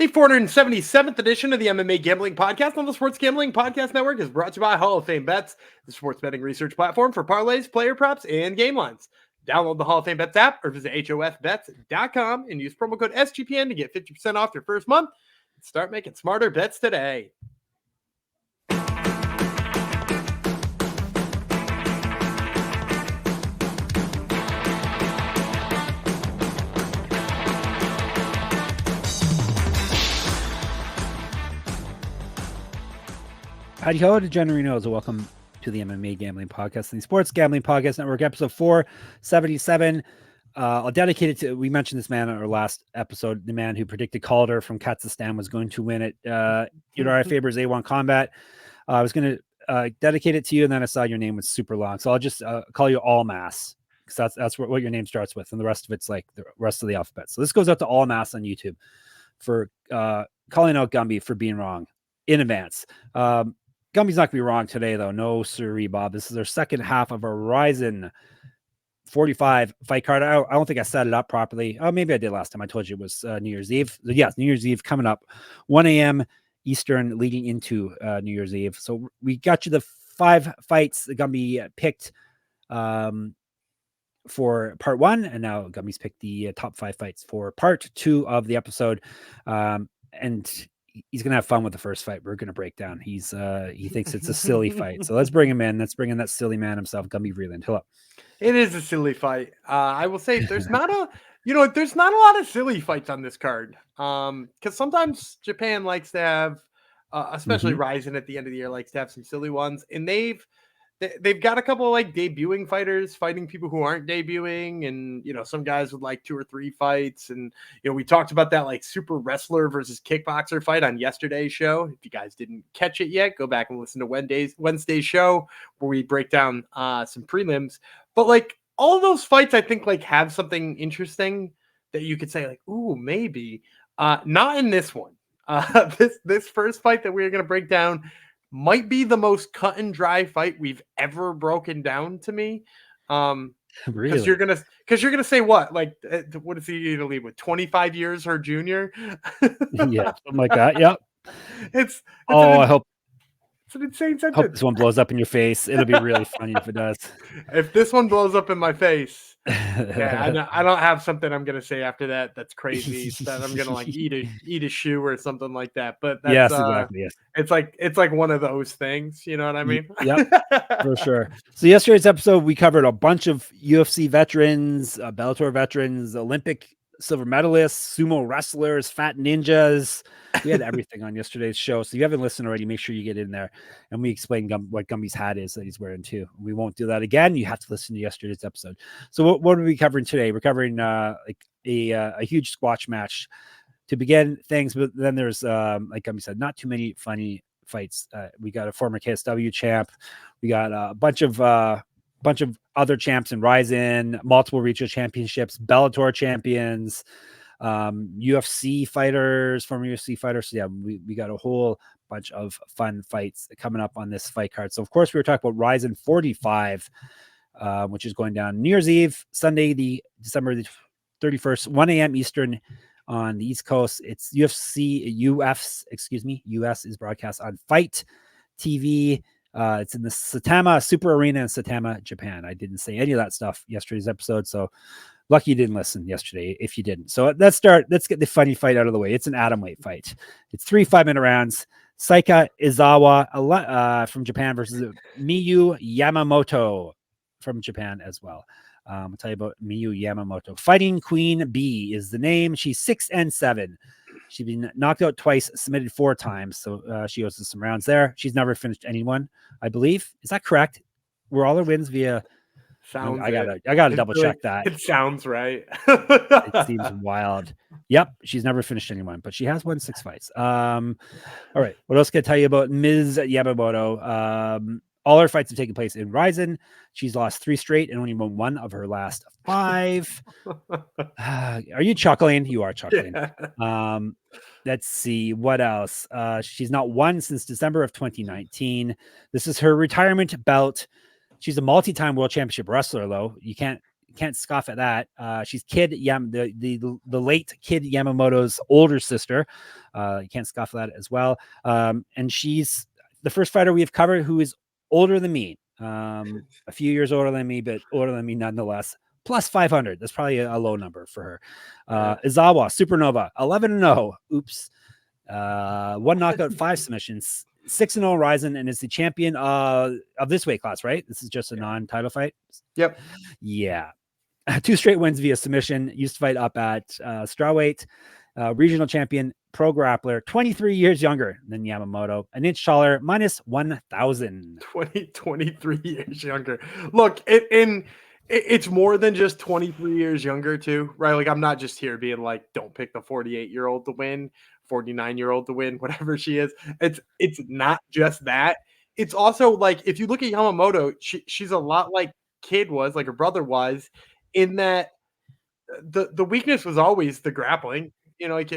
The 477th edition of the MMA Gambling Podcast on the Sports Gambling Podcast Network is brought to you by Hall of Fame Bets, the sports betting research platform for parlays, player props, and game lines. Download the Hall of Fame Bets app or visit hofbets.com and use promo code SGPN to get 50% off your first month. Start making smarter bets today. Howdy ho, DeGenerinos, and welcome to the MMA Gambling Podcast and the Sports Gambling Podcast Network, episode 477. I'll dedicate it to, we mentioned this man on our last episode, the man who predicted Calder from Kazakhstan was going to win it. Yutaka Faber's A1 Combat. I was going to dedicate it to you, and then I saw your name was super long. So I'll just call you All Mass, because that's what your name starts with, and the rest of it's like the rest of the alphabet. So this goes out to All Mass on YouTube for calling out Gumby for being wrong in advance. Gumby's not going to be wrong today, though. No, sirree, Bob. This is our second half of our RIZIN 45 fight card. I don't think I set it up properly. Oh, maybe I did last time. I told you it was New Year's Eve. Yes, New Year's Eve coming up. 1 a.m. Eastern leading into New Year's Eve. So we got you the 5 fights that Gumby picked for part 1. And now Gumby's picked the top 5 fights for part 2 of the episode. And he's gonna have fun with the first fight we're gonna break down. He thinks it's a silly fight, so let's bring him in. Let's bring in that silly man himself, Gumby Vreeland. Hello. It is a silly fight. I will say there's not a lot of silly fights on this card. Because sometimes Japan likes to have, especially RIZIN at the end of the year, likes to have some silly ones, and they've got a couple of like debuting fighters fighting people who aren't debuting, and some guys with like 2 or 3 fights. And we talked about that like super wrestler versus kickboxer fight on yesterday's show. If you guys didn't catch it yet, go back and listen to Wednesday's show where we break down some prelims. But like all of those fights, I think like have something interesting that you could say like, ooh, maybe. Not in this one. This first fight that we're gonna break down might be the most cut and dry fight we've ever broken down to me. Really? Because you're gonna say what? Like, what is he gonna leave with? 25 years her junior? Yeah, something like that. Yep. I hope it's an insane sentence. Hope this one blows up in your face. It'll be really funny if it does. If this one blows up in my face, yeah, I don't have something I'm gonna say after that. That's crazy. That I'm gonna like eat a shoe or something like that. But that's, yes, exactly. Yes, it's like one of those things. You know what I mean? Yep, for sure. So yesterday's episode, we covered a bunch of UFC veterans, Bellator veterans, Olympic silver medalists, sumo wrestlers, fat ninjas. We had everything on yesterday's show. So if you haven't listened already, make sure you get in there. And we explain what Gumby's hat is that he's wearing too. We won't do that again. You have to listen to yesterday's episode. So what are we covering today? We're covering like a huge squash match to begin things. But then there's, like Gumby said, not too many funny fights. We got a former KSW champ. We got a bunch of other champs in RIZIN, multiple regional championships, Bellator champions, UFC fighters, former UFC fighters. So yeah, we got a whole bunch of fun fights coming up on this fight card. So of course we were talking about RIZIN 45, which is going down New Year's Eve, Sunday, December the 31st, 1 a.m. Eastern on the East Coast. It's US is broadcast on Fight TV. It's in the Saitama Super Arena in Saitama, Japan. I didn't say any of that stuff yesterday's episode, so lucky you didn't listen yesterday if you didn't. So let's get the funny fight out of the way. It's an atomweight fight. It's 3 5-minute rounds. Seika Izawa from Japan versus Miyuu Yamamoto from Japan as well. I'll tell you about Miyuu Yamamoto. Fighting Queen B is the name. She's 6-7. She's been knocked out twice, submitted 4 times. So she owes us some rounds there. She's never finished anyone, I believe. Is that correct? Were all her wins via? I gotta double check that. It sounds right. It seems wild. Yep, she's never finished anyone, but she has won 6 fights. All right, what else can I tell you about Ms. Yamamoto? All her fights have taken place in RIZIN. She's lost 3 straight and only won 1 of her last 5. Are you chuckling? You are chuckling. Yeah. Let's see what else. She's not won since December of 2019. This is her retirement bout. She's a multi-time world championship wrestler, though. You can't Can't scoff at that. She's the late Kid Yamamoto's older sister. You can't scoff at that as well. And she's the first fighter we have covered who is older than me. A few years older than me, but older than me nonetheless. Plus 500. That's probably a low number for her. Izawa, Supernova, 11-0. Oops. 1 knockout, 5 submissions. 6-0 RIZIN, and is the champion of this weight class, right? This is just a non-title fight. Yep. Yeah. 2 straight wins via submission. Used to fight up at strawweight. Regional champion, pro grappler, 23 years younger than Yamamoto, an inch taller, minus 1,000. 23 years younger. Look, it's more than just 23 years younger too, right? Like, I'm not just here being like, don't pick the 48-year-old to win, 49-year-old to win, whatever she is. It's not just that. It's also like, if you look at Yamamoto, she's a lot like Kid was, like her brother was, in that the weakness was always the grappling. You know, like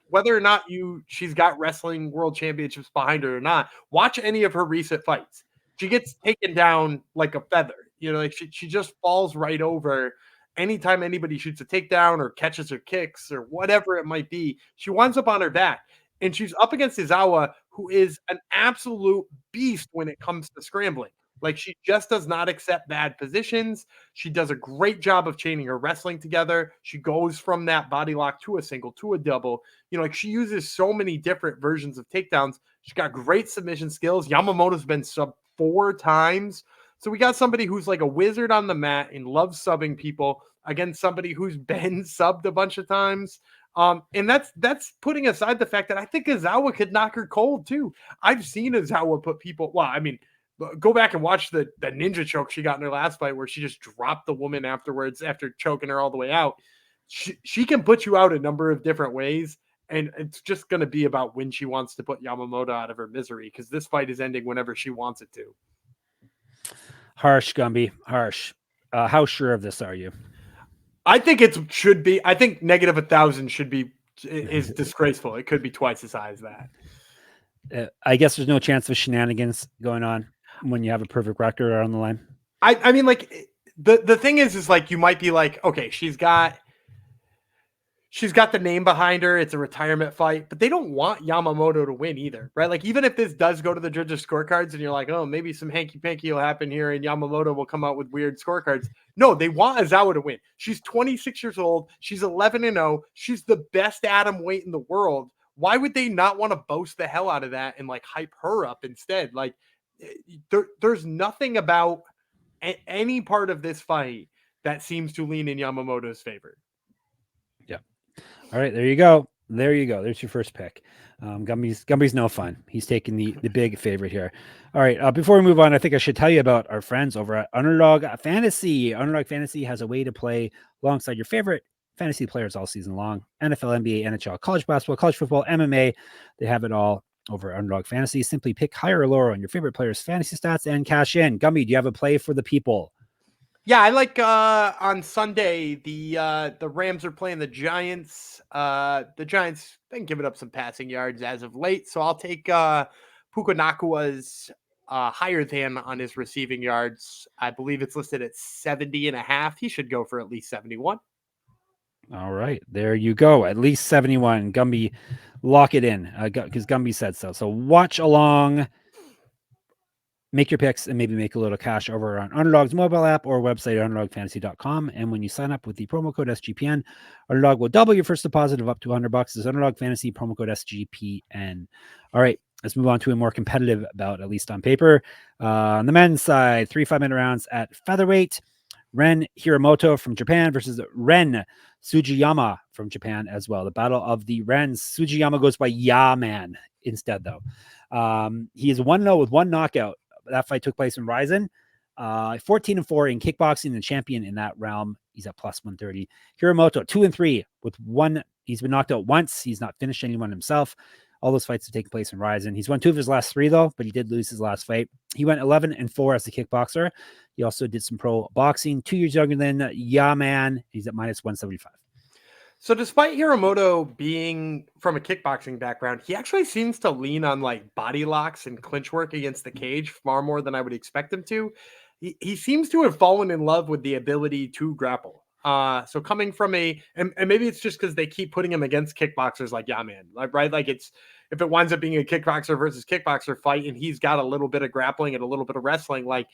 whether or not she's got wrestling world championships behind her or not, watch any of her recent fights. She gets taken down like a feather. You know, like she just falls right over anytime anybody shoots a takedown or catches her kicks or whatever it might be. She winds up on her back, and she's up against Izawa, who is an absolute beast when it comes to scrambling. Like, she just does not accept bad positions. She does a great job of chaining her wrestling together. She goes from that body lock to a single, to a double. You know, like, she uses so many different versions of takedowns. She's got great submission skills. Yamamoto's been subbed 4 times. So we got somebody who's like a wizard on the mat and loves subbing people against somebody who's been subbed a bunch of times. And that's putting aside the fact that I think Izawa could knock her cold too. I've seen Izawa put people, well, I mean, go back and watch the ninja choke she got in her last fight where she just dropped the woman afterwards after choking her all the way out. She can put you out a number of different ways, and it's just going to be about when she wants to put Yamamoto out of her misery, because this fight is ending whenever she wants it to. Harsh, Gumby. Harsh. How sure of this are you? I think it should be. I think negative 1,000 is disgraceful. It could be twice as high as that. I guess there's no chance of shenanigans going on when you have a perfect record on the line. I mean, like, the thing is like, you might be like, okay, she's got the name behind her. It's a retirement fight, but they don't want Yamamoto to win either, right? Like, even if this does go to the judges' scorecards and you're like, oh, maybe some hanky-panky will happen here and Yamamoto will come out with weird scorecards. No, they want Izawa to win. She's 26 years old. She's 11-0. She's the best atom weight in the world. Why would they not want to boast the hell out of that and like hype her up instead? Like, there's nothing about any part of this fight that seems to lean in Yamamoto's favor. Yeah. All right, there you go. There's your first pick. Gumby's no fun. He's taking the big favorite here. All right, before we move on, I think I should tell you about our friends over at Underdog Fantasy. Underdog Fantasy has a way to play alongside your favorite fantasy players all season long. NFL, NBA, NHL, college basketball, college football, MMA. They have it all over at Underdog Fantasy. Simply pick higher or lower on your favorite players' fantasy stats and cash in. Gumby, do you have a play for the people? Yeah, I like on Sunday the Rams are playing the Giants. The Giants been giving up some passing yards as of late, so I'll take Puka Nakua's higher than on his receiving yards. I believe it's listed at 70.5. He should go for at least 71. All right, there you go. At least 71. Gumby, lock it in because Gumby said so. So watch along. Make your picks and maybe make a little cash over on Underdog's mobile app or website at underdogfantasy.com. And when you sign up with the promo code SGPN, Underdog will double your first deposit of up to $100. It's Underdog Fantasy, promo code SGPN. All right, let's move on to a more competitive bout, at least on paper. On the men's side, 3 5-minute rounds at featherweight. Ren Hiramoto from Japan versus Ren Sugiyama from Japan as well. The battle of the Rens. Sugiyama goes by Ya-Man instead, though. He is 1-0 with 1 knockout. That fight took place in RIZIN. 14-4 in kickboxing, the champion in that realm. He's at plus 130. Hiramoto 2-3 with 1. He's been knocked out once. He's not finished anyone himself. All those fights have taken place in RIZIN. He's won 2 of his last 3 though, but he did lose his last fight. He went 11-4 as a kickboxer. He also did some pro boxing. 2 years younger than Ya-Man. He's at minus 175. So despite Hiramoto being from a kickboxing background, he actually seems to lean on like body locks and clinch work against the cage far more than I would expect him to. he seems to have fallen in love with the ability to grapple. So coming from and maybe it's just because they keep putting him against kickboxers like Yaman, right? Like if it winds up being a kickboxer versus kickboxer fight and he's got a little bit of grappling and a little bit of wrestling, like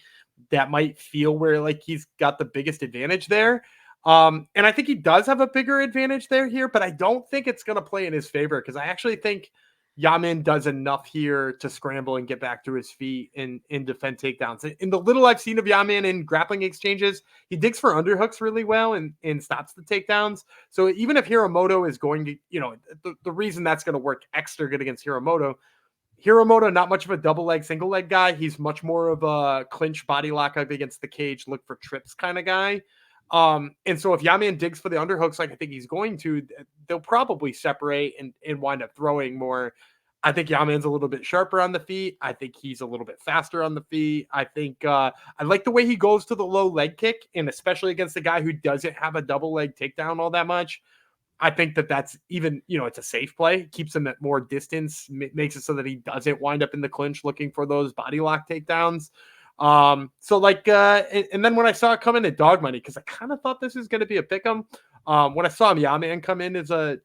that might feel where like he's got the biggest advantage there. And I think he does have a bigger advantage there here, but I don't think it's going to play in his favor because I actually think Yaman does enough here to scramble and get back to his feet and defend takedowns. In the little I've seen of Yaman in grappling exchanges, he digs for underhooks really well and stops the takedowns. So even if Hiramoto is going to, the reason that's going to work extra good against Hiramoto, not much of a double leg, single leg guy. He's much more of a clinch body lock up against the cage, look for trips kind of guy. And so if Yaman digs for the underhooks, like I think he's going to, they'll probably separate and wind up throwing more. I think Yaman's a little bit sharper on the feet. I think he's a little bit faster on the feet. I think I like the way he goes to the low leg kick, and especially against a guy who doesn't have a double leg takedown all that much. I think that's even, it's a safe play, keeps him at more distance, makes it so that he doesn't wind up in the clinch looking for those body lock takedowns. So like, and then when I saw it come in at dog money, because I kind of thought this was going to be a pick'em. When I saw Yaman come in as a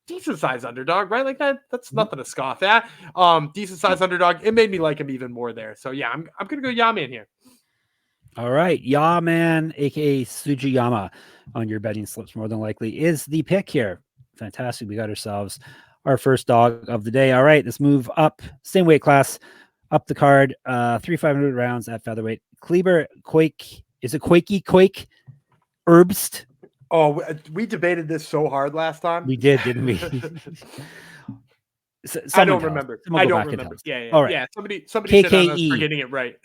decent size underdog, right? Like that's nothing to scoff at. Decent size underdog. It made me like him even more there. So yeah, I'm going to go Yaman here. All right. Yaman, aka Sujiyama, on your betting slips more than likely is the pick here. Fantastic. We got ourselves our first dog of the day. All right, let's move up. Same weight class. Up the card, 3,500 rounds at featherweight. Kleber, Koike, is it Koike? Erbst? Oh, we debated this so hard last time. We did, didn't we? I don't remember. I don't remember. Yeah. All right. Yeah. Somebody said I was forgetting it right.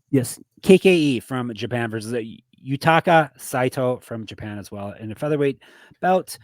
Yes. KKE from Japan versus Yutaka Saito from Japan as well. In a featherweight bout,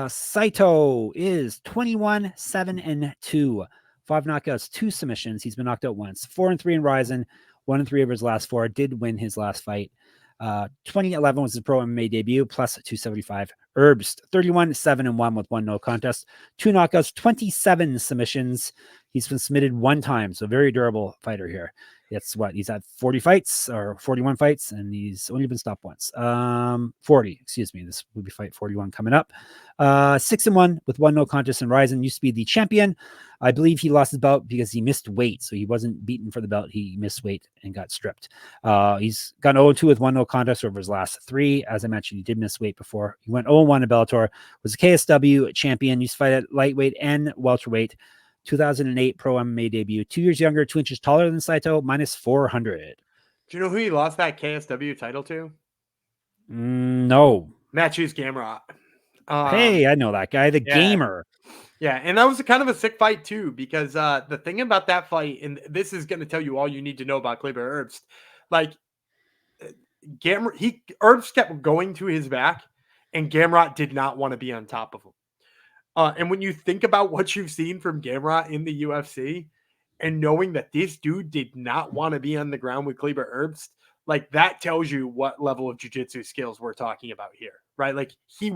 Saito is 21-7-2. 5 knockouts, 2 submissions. He's been knocked out once. 4-3 in RIZIN. 1-3 of his last 4. Did win his last fight. 2011 was his pro MMA debut, plus 275. Erbst, 31-7-1 with 1 no contest. 2 knockouts, 27 submissions. He's been submitted 1 time, so very durable fighter here. It's what he's had 40 fights or 41 fights, and he's only been stopped once. 40, excuse me. This will be fight 41 coming up. 6-1 with 1 no contest in RIZIN. Used to be the champion. I believe he lost his belt because he missed weight, so he wasn't beaten for the belt. He missed weight and got stripped. He's gone 0-2 with 1 no contest over his last 3. As I mentioned, he did miss weight before. He went 0-1 in Bellator. Was a KSW champion. Used to fight at lightweight and welterweight. 2008 pro MMA debut. 2 years younger, 2 inches taller than Saito, minus 400. Do you know who he lost that KSW title to? No. Matthews Gamrot. Hey, I know that guy, the gamer. Yeah, and that was a kind of a sick fight too, because the thing about that fight, and this is going to tell you all you need to know about Kleber Erbst, like Erbst kept going to his back, and Gamrot did not want to be on top of him. And when you think about what you've seen from Gamrot in the UFC, and knowing that this dude did not want to be on the ground with Kleber Erbst, like that tells you what level of jiu-jitsu skills we're talking about here, right? Like he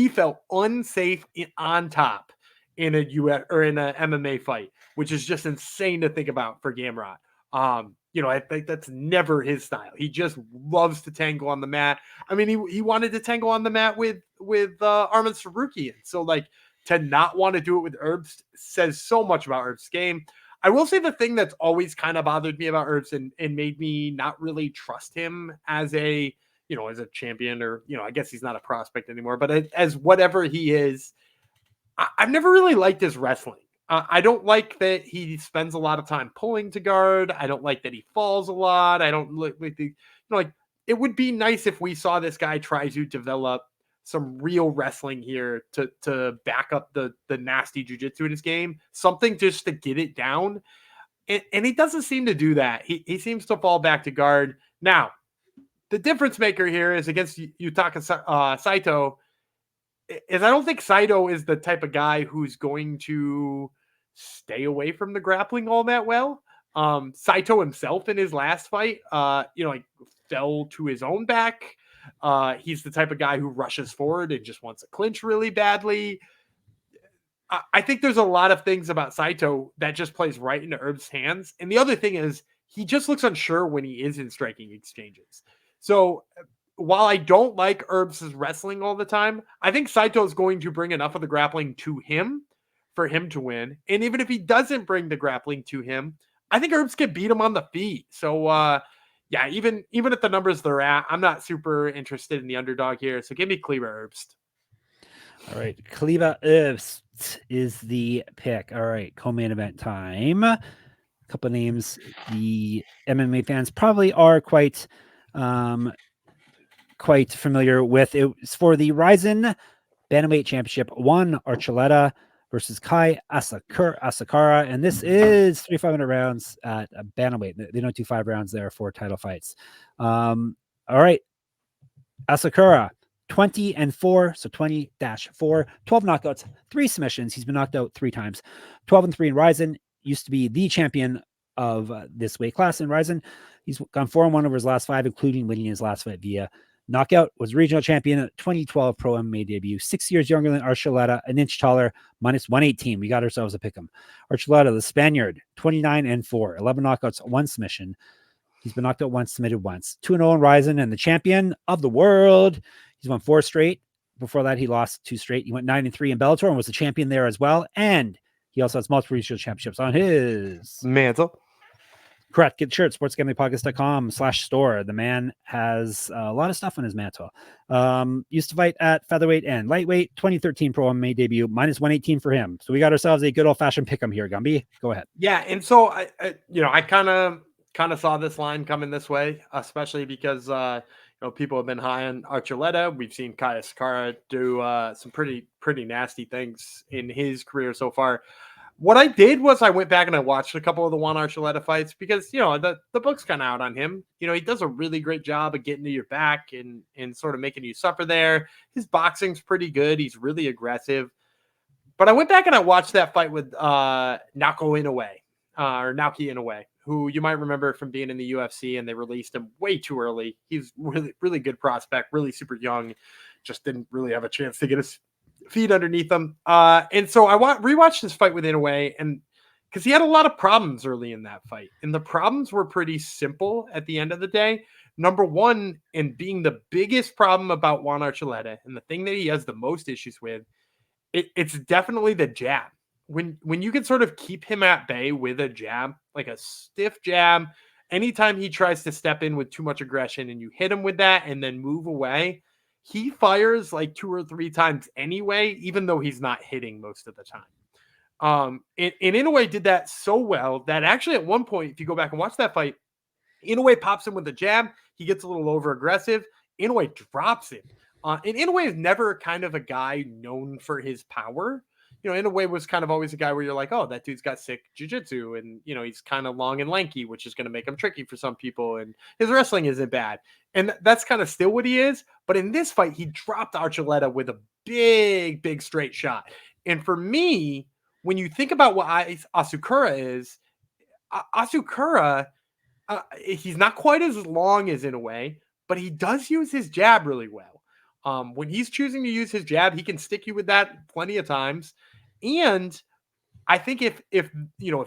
felt unsafe on top in a MMA fight, which is just insane to think about for Gamrot. I think that's never his style. He just loves to tangle on the mat. I mean, he wanted to tangle on the mat with Arman Tsarukyan. So like to not want to do it with Erbst says so much about Erbst's game. I will say the thing that's always kind of bothered me about Erbst and made me not really trust him as a champion, or, I guess he's not a prospect anymore, but as whatever he is, I've never really liked his wrestling. I don't like that he spends a lot of time pulling to guard. I don't like that he falls a lot. I don't like it would be nice if we saw this guy try to develop some real wrestling here to back up the nasty jiu-jitsu in his game, something just to get it down. And he doesn't seem to do that. He seems to fall back to guard. Now, the difference maker here is against Yutaka Saito, is I don't think Saito is the type of guy who's going to stay away from the grappling all that well. Saito himself in his last fight, fell to his own back. He's the type of guy who rushes forward and just wants to clinch really badly. I think there's a lot of things about Saito that just plays right into Erbst's hands. And the other thing is he just looks unsure when he is in striking exchanges. So while I don't like Erbst's wrestling all the time, I think Saito is going to bring enough of the grappling to him for him to win. And even if he doesn't bring the grappling to him, I think Erbst can beat him on the feet. So yeah, even at the numbers they're at, I'm not super interested in the underdog here. So give me Kleber Erbst. All right, Kleber Erbst is the pick. All right, co-main event time. A couple of names the MMA fans probably are quite familiar with. It's for the RIZIN Bantamweight Championship. Juan Archuleta versus Kai Asakura, and this is 3,500 rounds at a bantamweight. They don't do 5 rounds there for title fights. All right, Asakura, 20-4, so 20-4, 12 knockouts, 3 submissions. He's been knocked out 3 times. 12-3 in RIZIN. Used to be the champion of this weight class in RIZIN. He's gone 4-1 over his last 5, including winning his last fight via knockout. Was regional champion at 2012 Pro MMA debut. 6 years younger than Archuleta, an inch taller, minus 118. We got ourselves a pick 'em. Archuleta, the Spaniard, 29-4, 11 knockouts, 1 submission. He's been knocked out once, submitted once. 2-0 in RIZIN, and the champion of the world. He's won 4 straight. Before that, he lost 2 straight. He went 9-3 in Bellator and was the champion there as well. And he also has multiple regional championships on his mantle. Correct. Get shirts, sportsgamblingpodcast.com/store. The man has a lot of stuff on his mantle. Used to fight at featherweight and lightweight. 2013 Pro MMA debut, minus 118 for him. So we got ourselves a good old-fashioned pick'em here, Gumby. Go ahead. Yeah, and so I kind of saw this line coming this way, especially because people have been high on Archuleta. We've seen Kai Asakura do some pretty nasty things in his career so far. What I did was I went back and I watched a couple of the Juan Archuleta fights because, the book's kind of out on him. He does a really great job of getting to your back and sort of making you suffer there. His boxing's pretty good. He's really aggressive. But I went back and I watched that fight with Naoki Inoue, who you might remember from being in the UFC, and they released him way too early. He's really, really good prospect, really super young, just didn't really have a chance to get his feet underneath him. And so I rewatched this fight with Inoue, and because he had a lot of problems early in that fight, and the problems were pretty simple at the end of the day. Number one, and being the biggest problem about Juan Archuleta, and the thing that he has the most issues with, it's definitely the jab. When you can sort of keep him at bay with a jab, like a stiff jab, anytime he tries to step in with too much aggression and you hit him with that and then move away, he fires like 2 or 3 times anyway, even though he's not hitting most of the time. And Inoue did that so well that actually at one point, if you go back and watch that fight, Inoue pops him with a jab. He gets a little over aggressive. Inoue drops him. And Inoue is never kind of a guy known for his power. Inoue was kind of always a guy where you're like, oh, that dude's got sick jiu-jitsu, and he's kind of long and lanky, which is going to make him tricky for some people, and his wrestling isn't bad. And that's kind of still what he is. But in this fight, he dropped Archuleta with a big straight shot. And for me, when you think about what Asakura is, Asakura, he's not quite as long as Inoue, but he does use his jab really well. When he's choosing to use his jab, he can stick you with that plenty of times. And I think if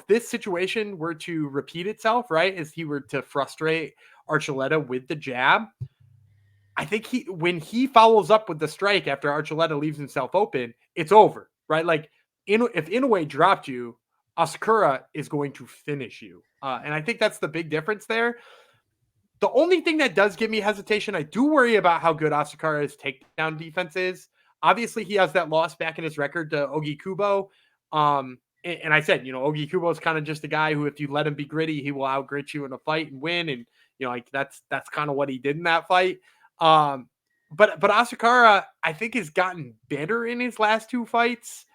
this situation were to repeat itself, right, as he were to frustrate Archuleta with the jab, I think when he follows up with the strike after Archuleta leaves himself open, it's over, right? Like if Inoue dropped you, Asakura is going to finish you. And I think that's the big difference there. The only thing that does give me hesitation, I do worry about how good Asakura's takedown defense is. Obviously, he has that loss back in his record to Ogi Kubo. And I said, Ogi Kubo is kind of just a guy who, if you let him be gritty, he will outgrit you in a fight and win. And, that's kind of what he did in that fight. But Asakura, I think, has gotten better in his last 2 fights.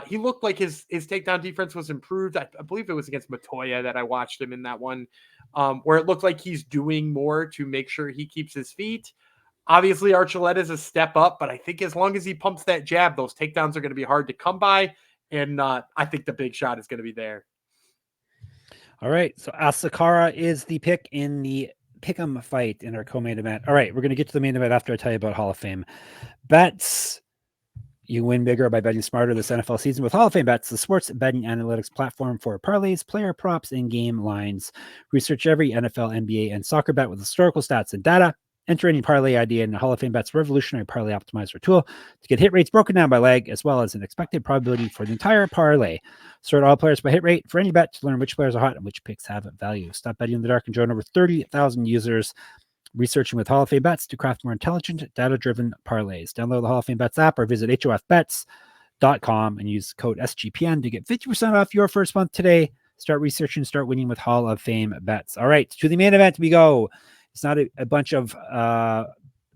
He looked like his takedown defense was improved. I believe it was against Matoya that I watched him in that one, where it looked like he's doing more to make sure he keeps his feet. Obviously, Archuleta is a step up, but I think as long as he pumps that jab, those takedowns are going to be hard to come by. And I think the big shot is going to be there. All right. So Asakura is the pick in the pick'em fight in our co-main event. All right. We're going to get to the main event after I tell you about Hall of Fame bets. You win bigger by betting smarter this NFL season with Hall of Fame Bets, the sports betting analytics platform for parlays, player props, and game lines. Research every NFL, NBA, and soccer bet with historical stats and data. Enter any parlay idea in Hall of Fame Bets revolutionary parlay optimizer tool to get hit rates broken down by leg, as well as an expected probability for the entire parlay. Sort all players by hit rate for any bet to learn which players are hot and which picks have value. Stop betting in the dark and join over 30,000 users researching with Hall of Fame Bets to craft more intelligent, data-driven parlays. Download the Hall of Fame Bets app or visit hofbets.com and use code SGPN to get 50% off your first month today. Start researching, start winning with Hall of Fame Bets. All right, to the main event we go. It's not a bunch of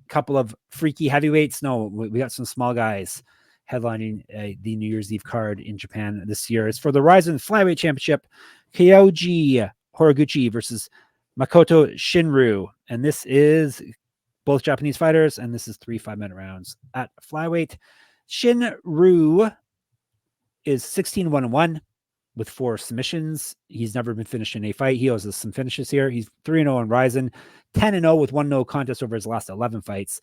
couple of freaky heavyweights. No, we got some small guys headlining the New Year's Eve card in Japan this year. It's for the RIZIN Flyweight Championship. Kyoji Horiguchi versus Makoto Shinryu. And this is both Japanese fighters, and this is 3 5-minute rounds at flyweight. Shinryu is 16-1-1 with 4 submissions. He's never been finished in a fight. He owes us some finishes here. He's 3-0 in RIZIN, 10-0 with 1 no contest over his last 11 fights.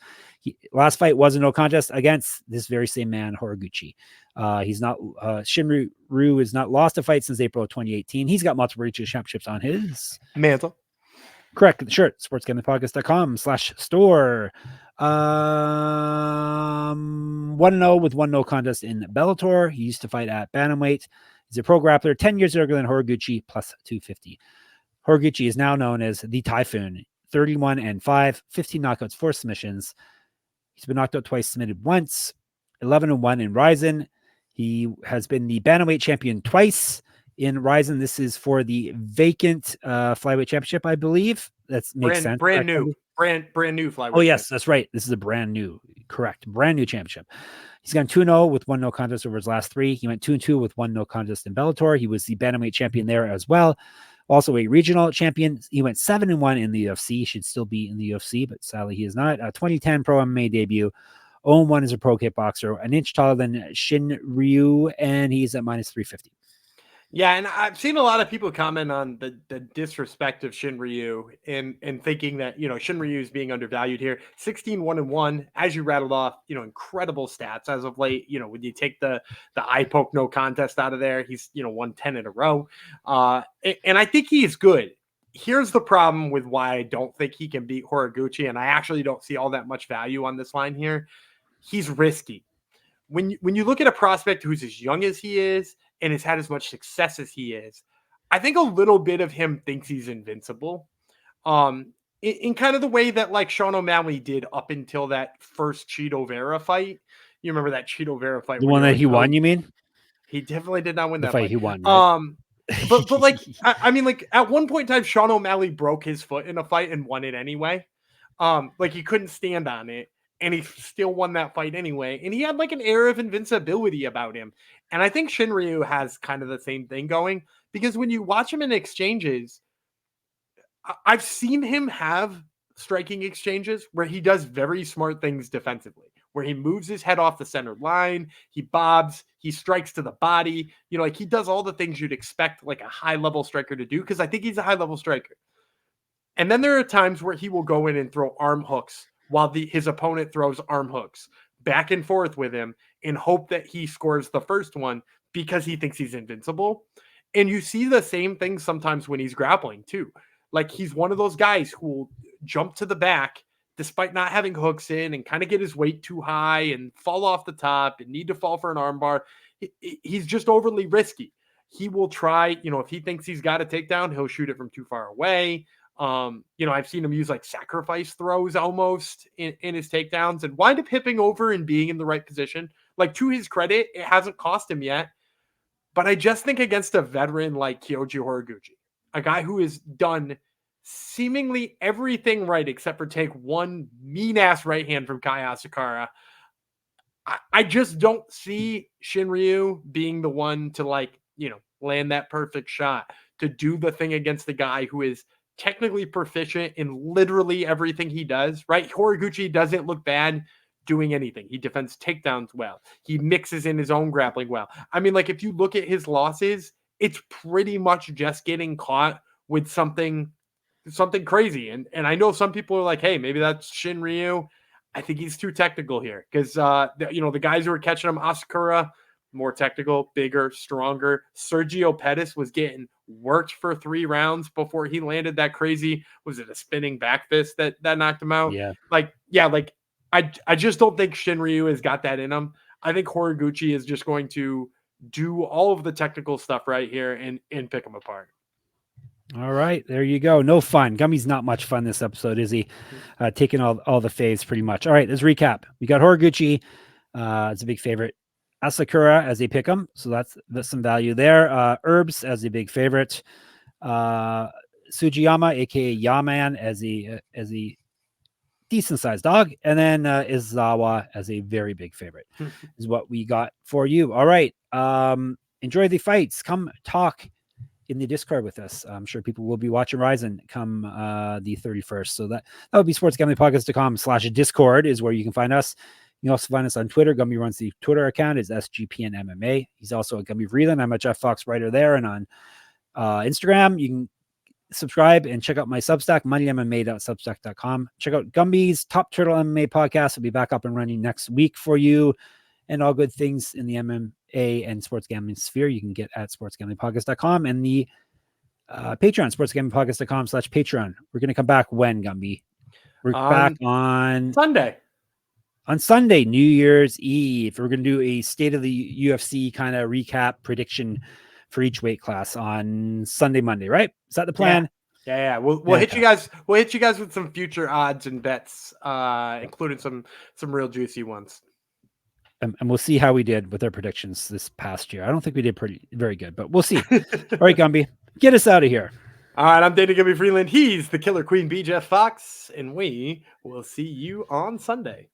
Last fight was a no contest against this very same man, Horiguchi. Shinryu has not lost a fight since April of 2018. He's got multiple regional championships on his mantle. Correct. Shirt, sportsgamblingpodcast.com/store. 1-0 with 1 no contest in Bellator. He used to fight at bantamweight. He's a pro grappler, 10 years younger than Horiguchi, plus 250. Horiguchi is now known as the Typhoon, 31-5, 15 knockouts, 4 submissions. He's been knocked out twice, submitted once, 11-1 in RIZIN. He has been the bantamweight champion twice in RIZIN. This is for the vacant flyweight championship, I believe. That makes sense. Brand new flyweight. Oh, yes, that's right. This is a brand new championship. He's gone 2-0 with 1 no contest over his last 3. He went 2-2 with 1 no contest in Bellator. He was the bantamweight champion there as well. Also a regional champion. He went 7-1 in the UFC. He should still be in the UFC, but sadly he is not. 2010 pro MMA debut. 0-1 as a pro kickboxer, an inch taller than Shinryu, and he's at minus 350. Yeah, and I've seen a lot of people comment on the disrespect of Shinryu and thinking that, Shinryu is being undervalued here. 16-1-1, as you rattled off, incredible stats as of late. When you take the eye poke no contest out of there, he's, won 10 in a row. And I think he is good. Here's the problem with why I don't think he can beat Horiguchi, and I actually don't see all that much value on this line here. He's risky. When you look at a prospect who's as young as he is and has had as much success as he is, I think a little bit of him thinks he's invincible. In kind of the way that like Sean O'Malley did up until that first Cheeto Vera fight. You remember that Cheeto Vera fight? The one that he won, you mean? He definitely did not win that fight. He won, right? But like, I mean, like at one point in time, Sean O'Malley broke his foot in a fight and won it anyway. Like he couldn't stand on it. And he still won that fight anyway. And he had like an air of invincibility about him. And I think Shinryu has kind of the same thing going, because when you watch him in exchanges, I've seen him have striking exchanges where he does very smart things defensively, where he moves his head off the center line, he bobs, he strikes to the body, like he does all the things you'd expect like a high level striker to do, because I think he's a high level striker. And then there are times where he will go in and throw arm hooks while his opponent throws arm hooks back and forth with him in hope that he scores the first one because he thinks he's invincible. And you see the same thing sometimes when he's grappling too. Like he's one of those guys who will jump to the back despite not having hooks in and kind of get his weight too high and fall off the top and need to fall for an armbar. He's just overly risky. He will try, if he thinks he's got a takedown, he'll shoot it from too far away. I've seen him use like sacrifice throws almost in his takedowns and wind up hipping over and being in the right position. Like to his credit, it hasn't cost him yet. But I just think against a veteran like Kyoji Horiguchi, a guy who has done seemingly everything right except for take one mean ass right hand from Kai Asakura, I just don't see Shinryu being the one to land that perfect shot, to do the thing against the guy who is technically proficient in literally everything he does, right? Horiguchi doesn't look bad doing anything. He defends takedowns well. He mixes in his own grappling well. I mean, like if you look at his losses, it's pretty much just getting caught with something crazy. And I know some people are like, hey, maybe that's Shinryu. I think he's too technical here because the guys who were catching him, Asakura, more technical, bigger, stronger. Sergio Pettis was getting worked for 3 rounds before he landed that crazy. Was it a spinning back fist that knocked him out? Yeah. I just don't think Shinryu has got that in him. I think Horiguchi is just going to do all of the technical stuff right here and pick him apart. All right, there you go. No fun. Gumby's not much fun this episode, is he? Taking all the faves pretty much. All right, let's recap. We got Horiguchi. It's a big favorite. Asakura as a pick 'em, so that's some value there. Erbst as a big favorite. Sujiyama, aka Yaman, as a decent sized dog, and then Izawa as a very big favorite is what we got for you. All right, enjoy the fights. Come talk in the Discord with us. I'm sure people will be watching RIZIN come the 31st. So that would be sportsgamblingpodcast.com/Discord is where you can find us. You can also find us on Twitter. Gumby runs the Twitter account is SGPN MMA. He's also at Gumby Vreeland. I'm a Jeff Fox writer there. And on Instagram, you can subscribe and check out my Substack, moneymma.substack.com. Check out Gumby's Top Turtle MMA podcast. I'll be back up and running next week for you. And all good things in the MMA and sports gambling sphere you can get at sportsgamblingpodcast.com and the Patreon, sportsgamblingpodcast.com/Patreon. We're going to come back when, Gumby? We're back on Sunday. On Sunday, New Year's Eve. We're going to do a state of the UFC kind of recap prediction for each weight class on Sunday, Monday, right? Is that the plan? Yeah. We'll hit you guys. We'll hit you guys with some future odds and bets, including some real juicy ones. And we'll see how we did with our predictions this past year. I don't think we did very good, but we'll see. All right, Gumby, get us out of here. All right, I'm Dana Gumby Vreeland. He's the Killer Queen B. Jeff Fox, and we will see you on Sunday.